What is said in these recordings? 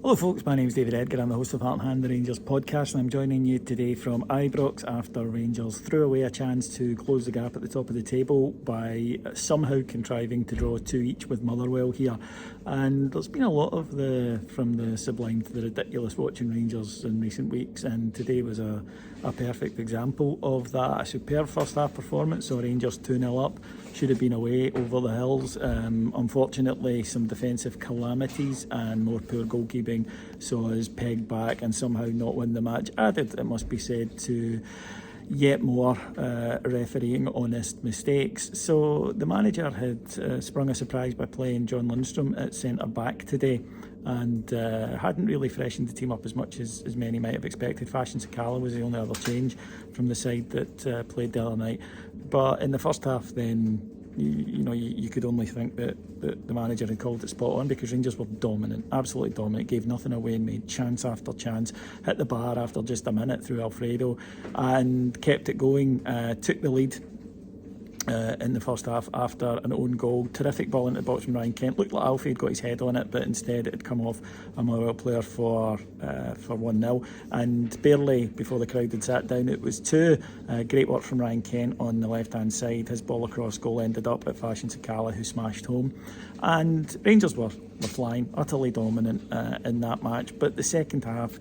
Hello folks, my name is David Edgar. I'm the host of Heart and Hand, the Rangers podcast, and I'm joining you today from Ibrox after Rangers threw away a chance to close the gap at the top of the table by somehow contriving to draw 2 each with Motherwell here. And there's been a lot of from the sublime to the ridiculous watching Rangers in recent weeks, and today was a perfect example of that. A superb first half performance, so Rangers 2-0 up, should have been away over the hills. Unfortunately, some defensive calamities and more poor goalkeeping saw us pegged back and somehow not win the match. Added, it must be said, to yet more refereeing honest mistakes. So the manager had sprung a surprise by playing John Lundstrom at centre back today, and hadn't really freshened the team up as much as many might have expected. Fashion Sakala was the only other change from the side that played the other night. But in the first half then, you could only think that the manager had called it spot on, because Rangers were dominant, absolutely dominant, gave nothing away and made chance after chance, hit the bar after just a minute through Alfredo and kept it going, took the lead in the first half after an own goal. Terrific ball into the box from Ryan Kent. Looked like Alfie had got his head on it, but instead it had come off a Motherwell player for 1-0. And barely before the crowd had sat down, it was 2. Great work from Ryan Kent on the left-hand side. His ball across goal ended up at Fashion Sakala, who smashed home. And Rangers were flying, utterly dominant in that match. But the second half,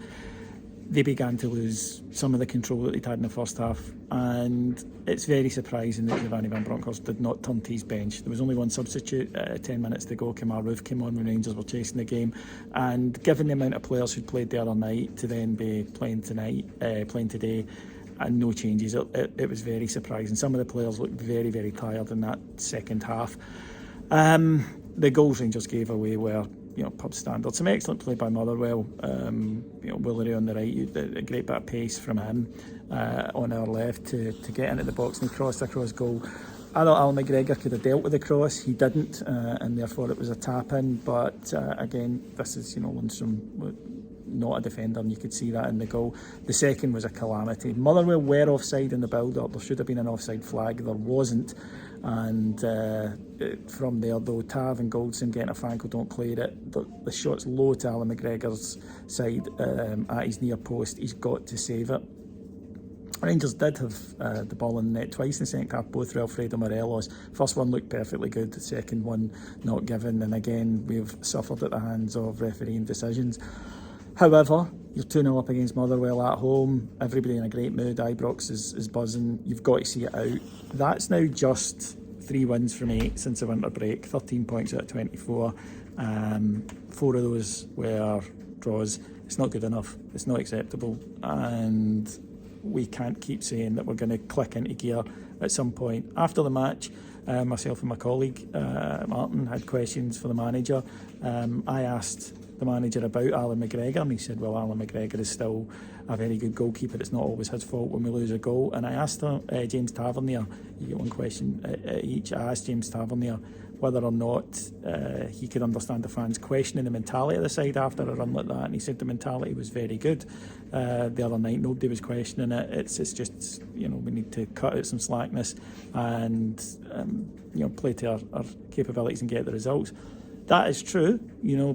they began to lose some of the control that they'd had in the first half, and it's very surprising that Giovanni Van Bronckhorst did not turn to his bench. There was only one substitute, 10 minutes to go. Kemar Roof came on when Rangers were chasing the game, and given the amount of players who'd played the other night to then be playing today, and no changes, it was very surprising. Some of the players looked very, very tired in that second half. The goals Rangers gave away were pub standard. Some excellent play by Motherwell. Willery on the right, a great bit of pace from him on our left to get into the box, and he crossed across goal. I thought Alan McGregor could have dealt with the cross. He didn't, and therefore it was a tap in. But again, this is Lundstrom, not a defender, and you could see that in the goal. The second was a calamity. Motherwell were offside in the build-up. There should have been an offside flag. There wasn't. And from there, though, Tav and Goldson getting a Franco don't clear it. The shot's low to Alan McGregor's side at his near post. He's got to save it. Rangers did have the ball in the net twice in the second half, both through Alfredo Morelos. First one looked perfectly good, the second one not given. And again, we've suffered at the hands of refereeing decisions. However, you're 2-0 up against Motherwell at home. Everybody in a great mood. Ibrox is buzzing. You've got to see it out. That's now just 3 wins from 8 since the winter break. 13 points out of 24. 4 of those were draws. It's not good enough. It's not acceptable. And we can't keep saying that we're going to click into gear at some point. After the match, myself and my colleague Martin had questions for the manager. I asked the manager about Alan McGregor, and he said, well, Alan McGregor is still a very good goalkeeper. It's not always his fault when we lose a goal. And I asked James Tavernier, you get one question each, I asked James Tavernier whether or not he could understand the fans questioning the mentality of the side after a run like that, and he said the mentality was very good. The other night nobody was questioning it. It's just we need to cut out some slackness and play to our capabilities and get the results. That is true,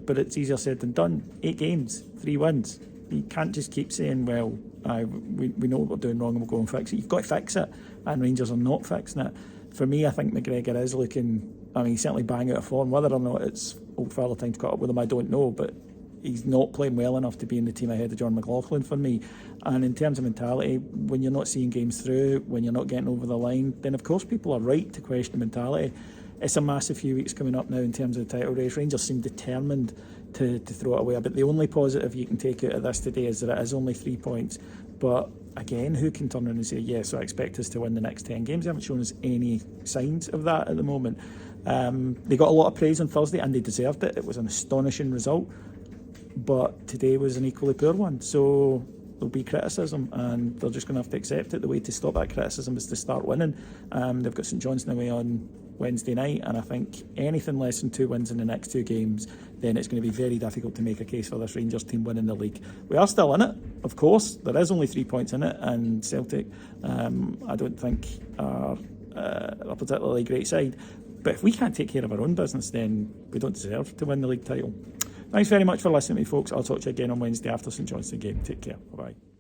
but it's easier said than done. 8 games, 3 wins. You can't just keep saying, well, we know what we're doing wrong and we'll go and fix it. You've got to fix it, and Rangers are not fixing it. For me, I think McGregor is looking, he's certainly bang out of form. Whether or not it's old father time to cut up with him, I don't know, but he's not playing well enough to be in the team ahead of John McLaughlin for me. And in terms of mentality, when you're not seeing games through, when you're not getting over the line, then of course people are right to question mentality. It's a massive few weeks coming up now in terms of the title race. Rangers seem determined to throw it away. But the only positive you can take out of this today is that it is only 3 points. But again, who can turn around and say, yes, I expect us to win the next 10 games? They haven't shown us any signs of that at the moment. They got a lot of praise on Thursday, and they deserved it. It was an astonishing result. But today was an equally poor one. So there'll be criticism, and they're just going to have to accept it. The way to stop that criticism is to start winning. They've got St Johnstone away on Wednesday night, and I think anything less than 2 wins in the next 2 games, then it's going to be very difficult to make a case for this Rangers team winning the league. We are still in it, of course. There is only 3 points in it, and Celtic, I don't think are a particularly great side. But if we can't take care of our own business, then we don't deserve to win the league title. Thanks very much for listening to me, folks. I'll talk to you again on Wednesday after St Johnstone game. Take care. Bye-bye.